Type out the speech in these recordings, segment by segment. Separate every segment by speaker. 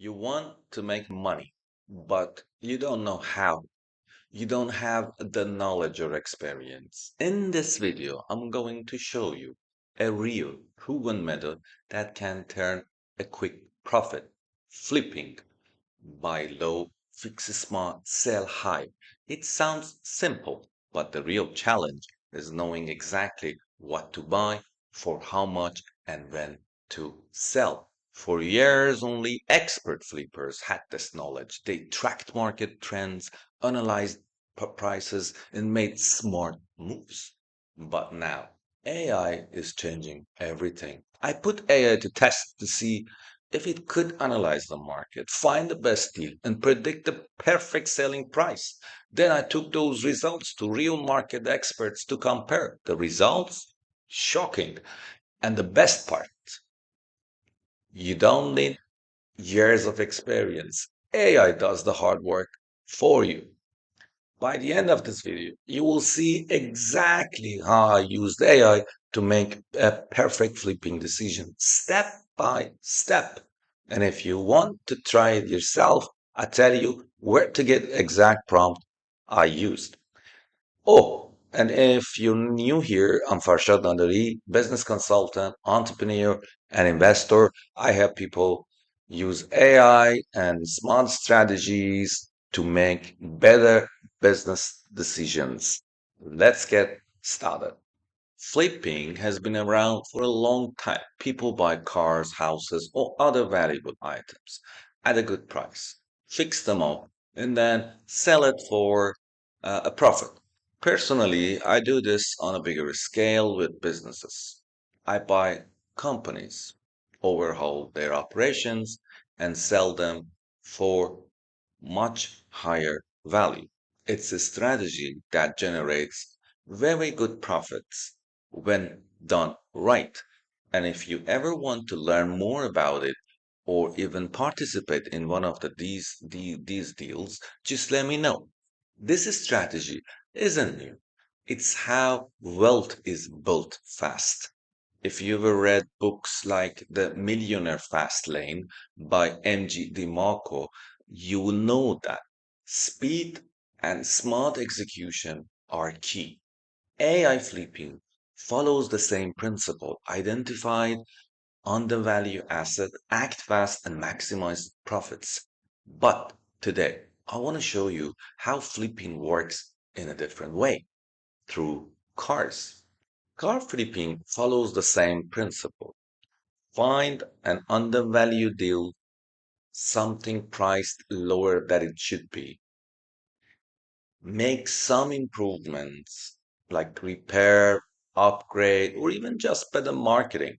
Speaker 1: You want to make money, but you don't know how. You don't have the knowledge or experience. In this video, I'm going to show you a real, proven method that can turn a quick profit, flipping, buy low, fix smart, sell high. It sounds simple, but the real challenge is knowing exactly what to buy, for how much, and when to sell. For years, only expert flippers had this knowledge. They tracked market trends, analyzed prices, and made smart moves. But now, AI is changing everything. I put AI to test to see if it could analyze the market, find the best deal, and predict the perfect selling price. Then I took those results to real market experts to compare. The results? Shocking. And the best part, you don't need years of experience. AI does the hard work for you. By the end of this video, you will see exactly how I used AI to make a perfect flipping decision step by step. And if you want to try it yourself, I tell you where to get exact prompt I used. Oh, and if you're new here, I'm Farshad Nandari, business consultant, entrepreneur, and investor. I help people use AI and smart strategies to make better business decisions. Let's get started. Flipping has been around for a long time. People buy cars, houses, or other valuable items at a good price, fix them up, and then sell it for a profit. Personally, I do this on a bigger scale with businesses. I buy companies, overhaul their operations, and sell them for much higher value. It's a strategy that generates very good profits when done right. And if you ever want to learn more about it or even participate in one of these deals, just let me know. This strategy isn't new. It's how wealth is built fast. If you've ever read books like The Millionaire Fast Lane by MG DeMarco, you will know that speed and smart execution are key. AI flipping follows the same principle. Identify undervalue asset, act fast, and maximize profits. But today, I want to show you how flipping works in a different way through cars. Car flipping follows the same principle. Find an undervalued deal, something priced lower than it should be. Make some improvements like repair, upgrade, or even just better marketing.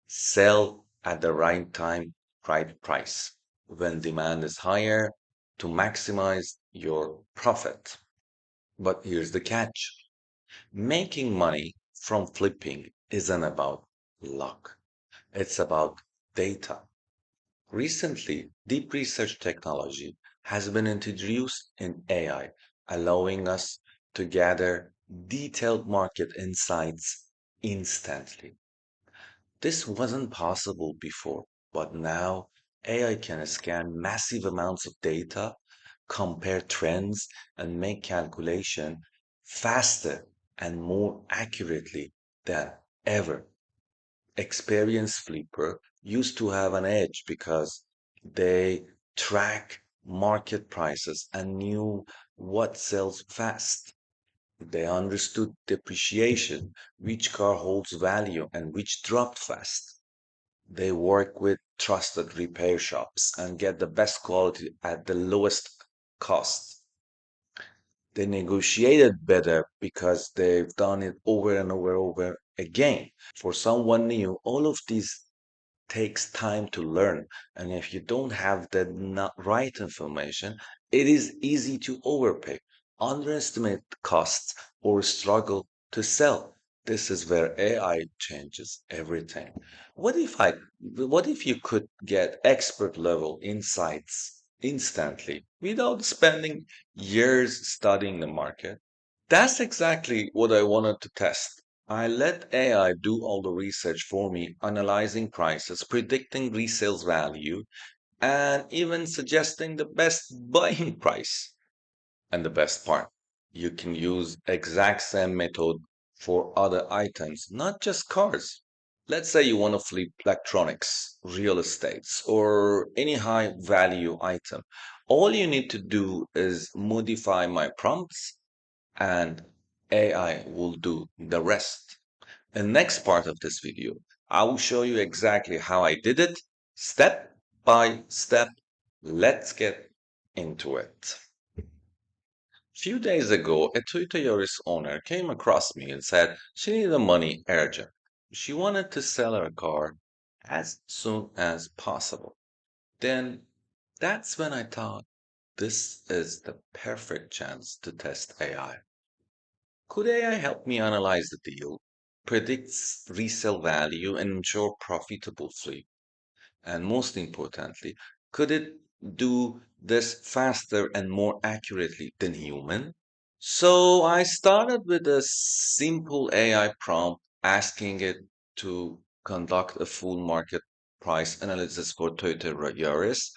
Speaker 1: Sell at the right time, right price when demand is higher to maximize your profit. But here's the catch. Making money from flipping isn't about luck. It's about data. Recently, deep research technology has been introduced in AI, allowing us to gather detailed market insights instantly. This wasn't possible before, but now AI can scan massive amounts of data, compare trends, and make calculation faster and more accurately than ever. Experienced flipper used to have an edge because they track market prices and knew what sells fast. They understood depreciation, which car holds value and which dropped fast. They work with trusted repair shops and get the best quality at the lowest cost. They negotiated better because they've done it over and over again. For someone new, all of these takes time to learn. And if you don't have the right information, it is easy to overpay, underestimate costs, or struggle to sell. This is where AI changes everything. What if you could get expert level insights instantly without spending years studying the market? That's exactly what I wanted to test. I let AI do all the research for me, analyzing prices, predicting resales value, and even suggesting the best buying price. And the best part, you can use exact same method for other items, not just cars. Let's say you want to flip electronics, real estates, or any high value item. All you need to do is modify my prompts and AI will do the rest. In the next part of this video, I will show you exactly how I did it, step by step. Let's get into it. Few days ago, a Toyota Yaris owner came across me and said she needed money urgent. She wanted to sell her car as soon as possible. Then that's when I thought this is the perfect chance to test AI. Could AI help me analyze the deal, predict resale value, and ensure profitable flip? And most importantly, could it do this faster and more accurately than human? So I started with a simple AI prompt asking it to conduct a full market price analysis for Toyota Yaris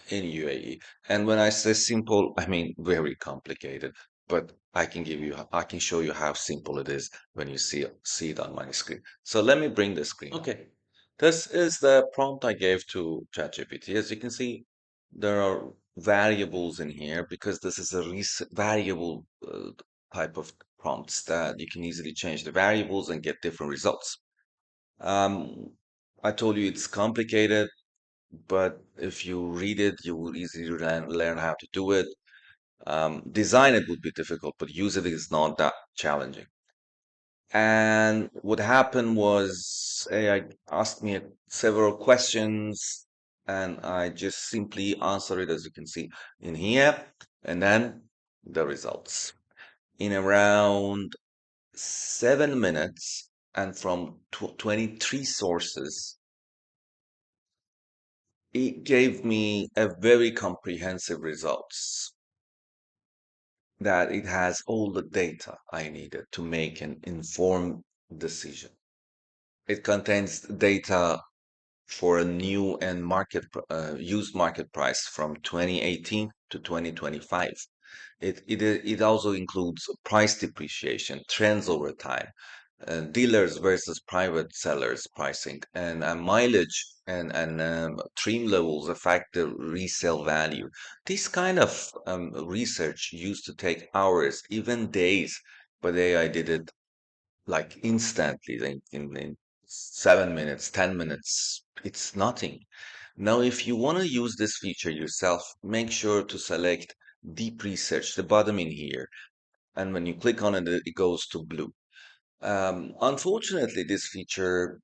Speaker 1: in UAE. And when I say simple, I mean very complicated. But I can show you how simple it is when you see it on my screen. So let me bring the screen up. Okay, this is the prompt I gave to ChatGPT. As you can see, there are variables in here because this is a variable type of prompts that you can easily change the variables and get different results. Um, I told you it's complicated, but if you read it, you will easily learn how to do it. Design it would be difficult, but use it is not that challenging. And what happened was AI asked me several questions, and I just simply answered it as you can see in here, and then the results. In around 7 minutes and from 23 sources, it gave me a very comprehensive results that it has all the data I needed to make an informed decision. It contains data for a new and used market price from 2018 to 2025. It also includes price depreciation, trends over time, dealers versus private sellers pricing, and mileage and trim levels affect the resale value. This kind of research used to take hours, even days, but AI did it like instantly in 7 minutes, 10 minutes. It's nothing. Now, if you want to use this feature yourself, make sure to select Deep Research, the bottom in here. And when you click on it, it goes to blue. Unfortunately, this feature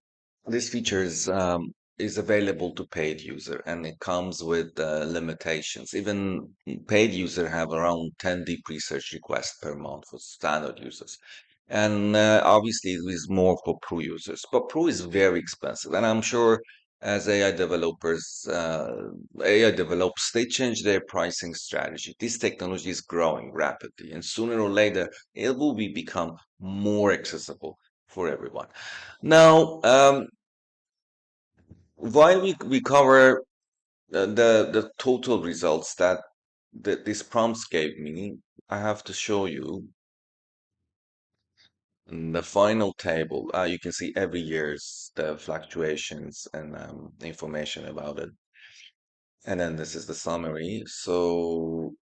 Speaker 1: is available to paid user, and it comes with limitations. Even paid user have around 10 deep research requests per month for standard users. And obviously, it is more for pro users. But pro is very expensive, and I'm sure as AI develops, they change their pricing strategy. This technology is growing rapidly, and sooner or later, it will become more accessible for everyone. Now, while we cover the total results that these prompts gave me, I have to show you the final table. You can see every year's the fluctuations and information about it. And then this is the summary. So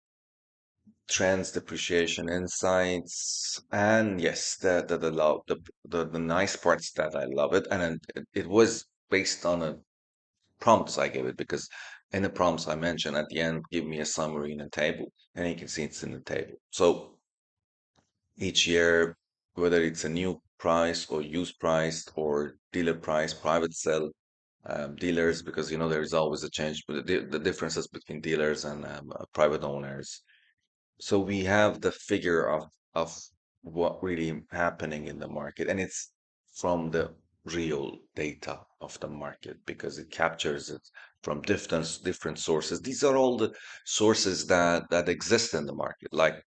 Speaker 1: trends, depreciation, insights, and yes, the nice parts that I love it, and then it was based on a prompts I gave it because in the prompts I mentioned at the end, give me a summary in a table, and you can see it's in the table. So each year, whether it's a new price or used price or dealer price, private sell, dealers, because you know there is always a change, but the differences between dealers and private owners. So we have the figure of what really happening in the market, and it's from the real data of the market because it captures it from different sources. These are all the sources that exist in the market, like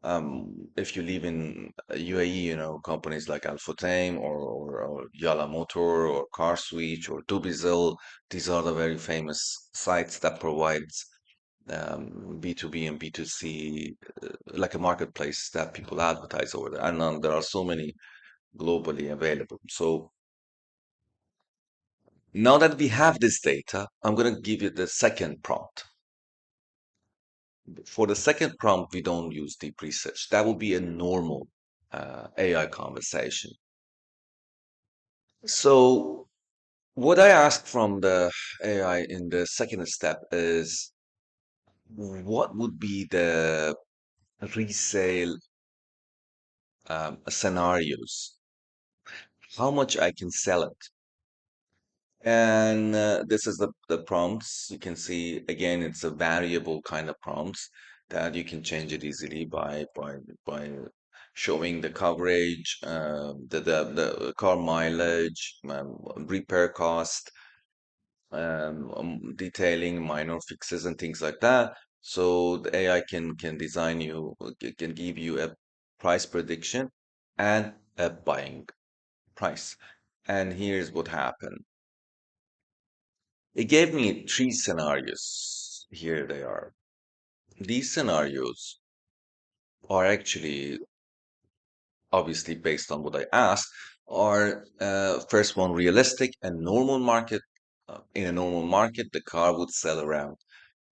Speaker 1: If you live in UAE, companies like Al Futtaim or Yala Motor or Car Switch or Dubizzle, these are the very famous sites that provides B2B and B2C, like a marketplace that people advertise over there. And there are so many globally available. So now that we have this data, I'm going to give you the second prompt. For the second prompt, we don't use deep research. That will be a normal AI conversation. So what I asked from the AI in the second step is what would be the resale scenarios? How much I can sell it? And this is the prompts. You can see again, it's a variable kind of prompts that you can change it easily by showing the coverage, the car mileage, repair cost, detailing minor fixes and things like that. So the AI can design you, can give you a price prediction and a buying price. And here's what happened. It gave me three scenarios. Here they are. These scenarios are actually obviously based on what I asked. Are first one realistic and normal market. In a normal market, the car would sell around,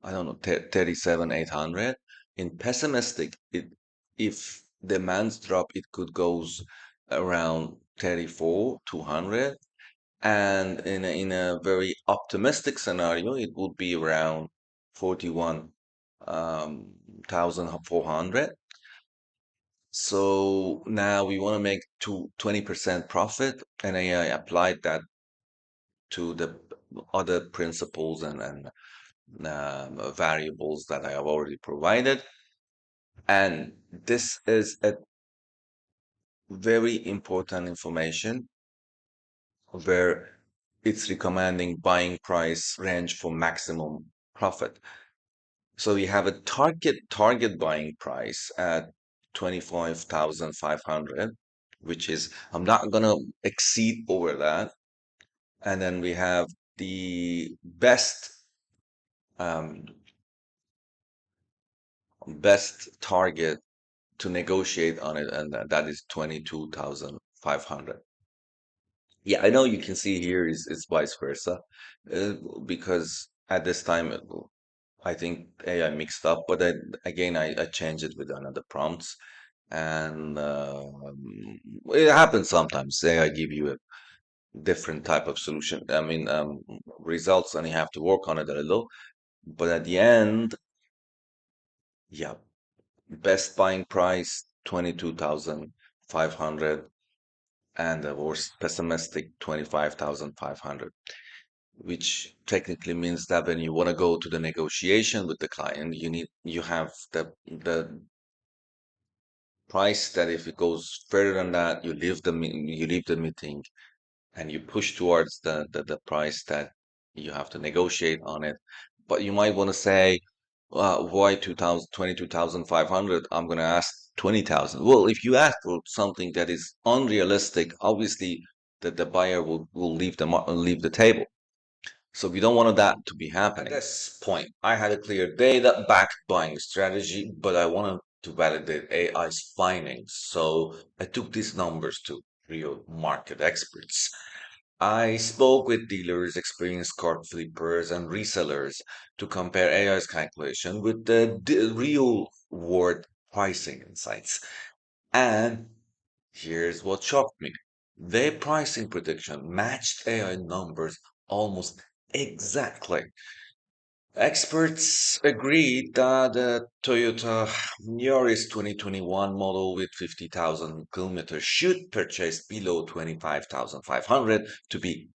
Speaker 1: I don't know, 37, 800. In pessimistic, if demands drop, it could goes around 34, 200. And in a very optimistic scenario, it would be around 41 1,400. So now we want to make 20% profit, and I applied that to the other principles and variables that I have already provided. And this is a very important information where it's recommending buying price range for maximum profit. So we have a target buying price at 25,500, which is I'm not gonna exceed over that. And then we have the um, best target to negotiate on it, and that is 22,500. Yeah, I know you can see here is it's vice versa, uh, because at this time I think AI mixed up, but then again I changed it with another prompts, and it happens sometimes. AI give you a different type of solution. I mean, results, and you have to work on it a little. But at the end, yeah, best buying price 22,500, and the worst pessimistic 25,500. Which technically means that when you want to go to the negotiation with the client, you have the price that if it goes further than that, you leave the meeting and you push towards the price that you have to negotiate on it. But you might want to say, why 2,000 22,500? I'm going to ask 20,000. Well, if you ask for something that is unrealistic, obviously the buyer will leave the table. So we don't want that to be happening. At this point, I had a clear data-backed buying strategy, but I wanted to validate AI's findings. So I took these numbers to real market experts. I spoke with dealers, experienced car flippers, and resellers to compare AI's calculation with the real world pricing insights. And here's what shocked me. Their pricing prediction matched AI numbers almost exactly. Experts agreed that the Toyota Yaris 2021 model with 50,000 kilometers should purchase below 25,500 to be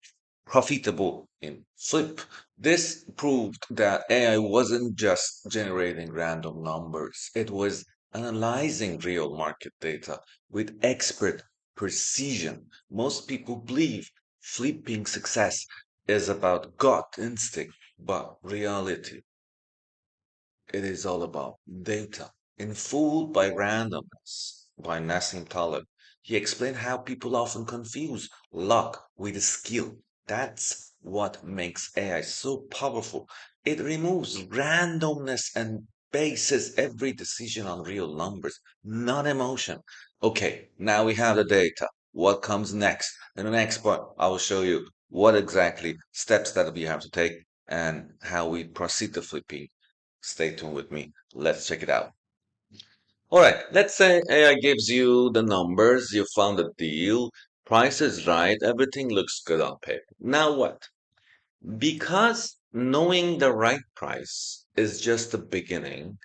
Speaker 1: profitable in flip. This proved that AI wasn't just generating random numbers, it was analyzing real market data with expert precision. Most people believe flipping success is about gut instinct, but reality, it is all about data. In Fooled by Randomness by Nassim Taleb, he explained how people often confuse luck with skill. That's what makes AI so powerful. It removes randomness and bases every decision on real numbers, not emotion. Okay, now we have the data. What comes next? In the next part, I will show you what exactly steps that we have to take and how we proceed to flipping. Stay tuned with me. Let's check it out. All right, let's say AI gives you the numbers, you found the deal, price is right, everything looks good on paper. Now what? Because knowing the right price is just the beginning,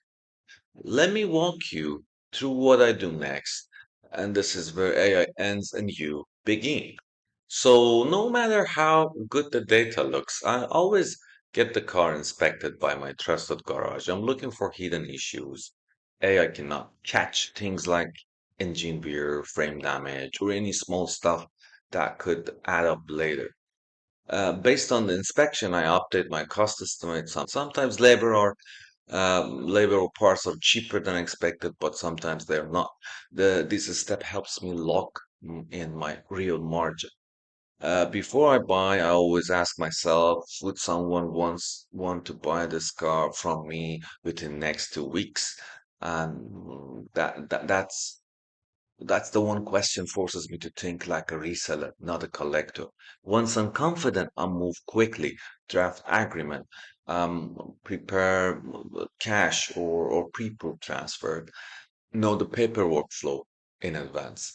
Speaker 1: let me walk you through what I do next. And this is where AI ends and you begin. So, no matter how good the data looks, I always get the car inspected by my trusted garage. I'm looking for hidden issues. AI cannot catch things like engine wear, frame damage, or any small stuff that could add up later. Based on the inspection, I update my cost estimates. Sometimes labor or parts are cheaper than expected, but sometimes they're not. This step helps me lock in my real margin. Before I buy, I always ask myself, would someone once want to buy this car from me within next 2 weeks? And that's the one question forces me to think like a reseller, not a collector. Once I'm confident, I move quickly, draft agreement, prepare cash or pre-proof transfer, know the paperwork flow in advance.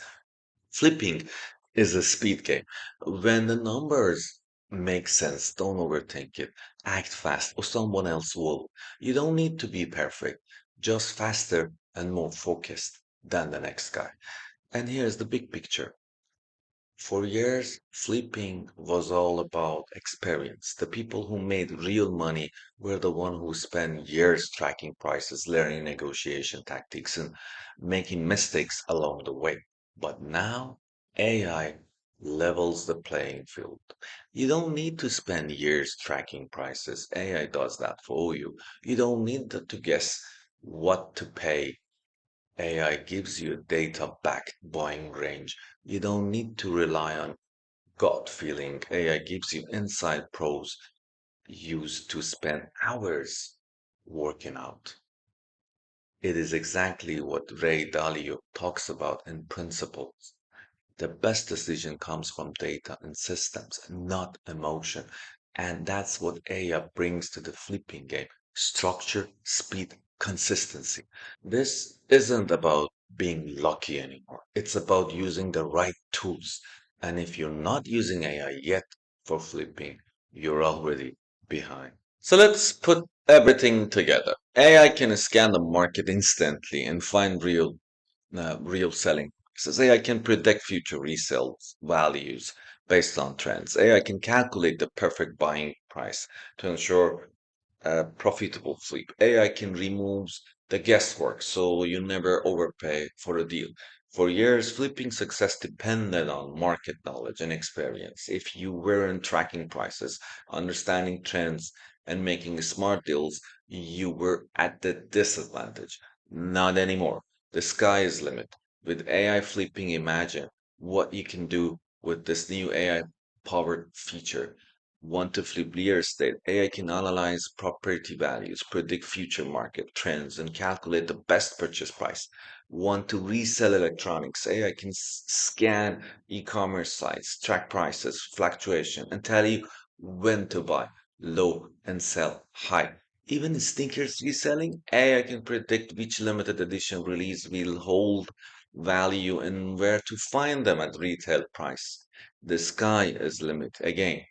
Speaker 1: Flipping is a speed game. When the numbers make sense, don't overthink it. Act fast, or someone else will. You don't need to be perfect, just faster and more focused than the next guy. And here's the big picture. For years, flipping was all about experience. The people who made real money were the one who spent years tracking prices, learning negotiation tactics, and making mistakes along the way. But now, AI levels the playing field. You don't need to spend years tracking prices. AI does that for you. You don't need to guess what to pay. AI gives you a data-backed buying range. You don't need to rely on gut feeling. AI gives you inside pros used to spend hours working out. It is exactly what Ray Dalio talks about in Principles. The best decision comes from data and systems, not emotion. And that's what AI brings to the flipping game: structure, speed, consistency. This isn't about being lucky anymore. It's about using the right tools. And if you're not using AI yet for flipping, you're already behind. So let's put everything together. AI can scan the market instantly and find real selling prices. AI can predict future resale values based on trends. AI can calculate the perfect buying price to ensure profitable flip. AI can remove the guesswork so you never overpay for a deal. For years, flipping success depended on market knowledge and experience. If you weren't tracking prices, understanding trends, and making smart deals, you were at the disadvantage. Not anymore. The sky is limit. With AI flipping, imagine what you can do with this new AI powered feature. Want to flip real estate? AI can analyze property values, predict future market trends, and calculate the best purchase price. Want to resell electronics? AI can scan e-commerce sites, track prices, fluctuation, and tell you when to buy low and sell high. Even in sneakers reselling, AI can predict which limited edition release will hold value and where to find them at retail price. The sky is limit again.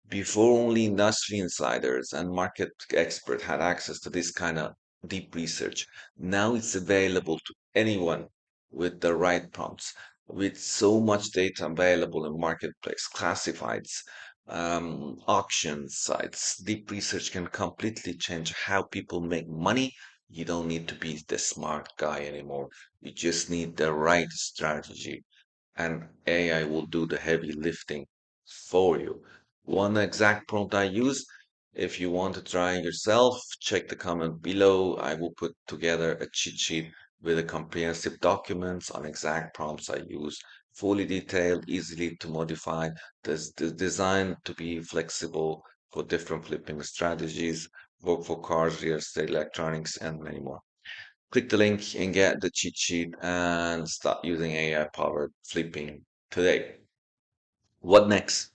Speaker 1: Before, only industry insiders and market experts had access to this kind of deep research. Now it's available to anyone with the right prompts. With so much data available in marketplace, classifieds, auction sites, deep research can completely change how people make money. You don't need to be the smart guy anymore. You just need the right strategy, and AI will do the heavy lifting for you. One exact prompt I use If you want to try yourself, check the comment below. I will put together a cheat sheet with a comprehensive documents on exact prompts I use, fully detailed, easily to modify. The design to be flexible for different flipping strategies, work for cars, real estate, electronics, and many more. Click the link and get the cheat sheet and start using AI-powered flipping today. What next?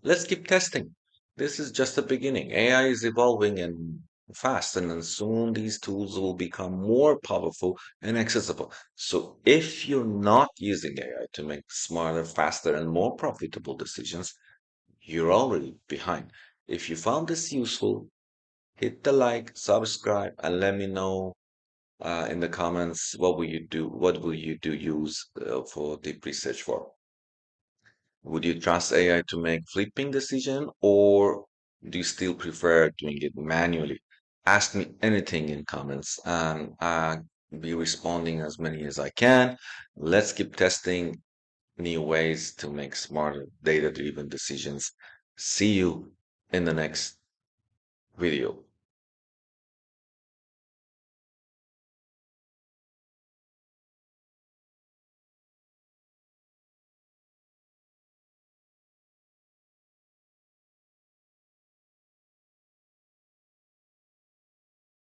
Speaker 1: Let's keep testing. This is just the beginning. AI is evolving and fast, and then soon these tools will become more powerful and accessible. So if you're not using AI to make smarter, faster, and more profitable decisions, you're already behind. If you found this useful, hit the like, subscribe, and let me know in the comments what will you do, use for deep research for. Would you trust AI to make flipping decision, or do you still prefer doing it manually? Ask me anything in comments and I'll be responding as many as I can. Let's keep testing new ways to make smarter data-driven decisions. See you in the next video.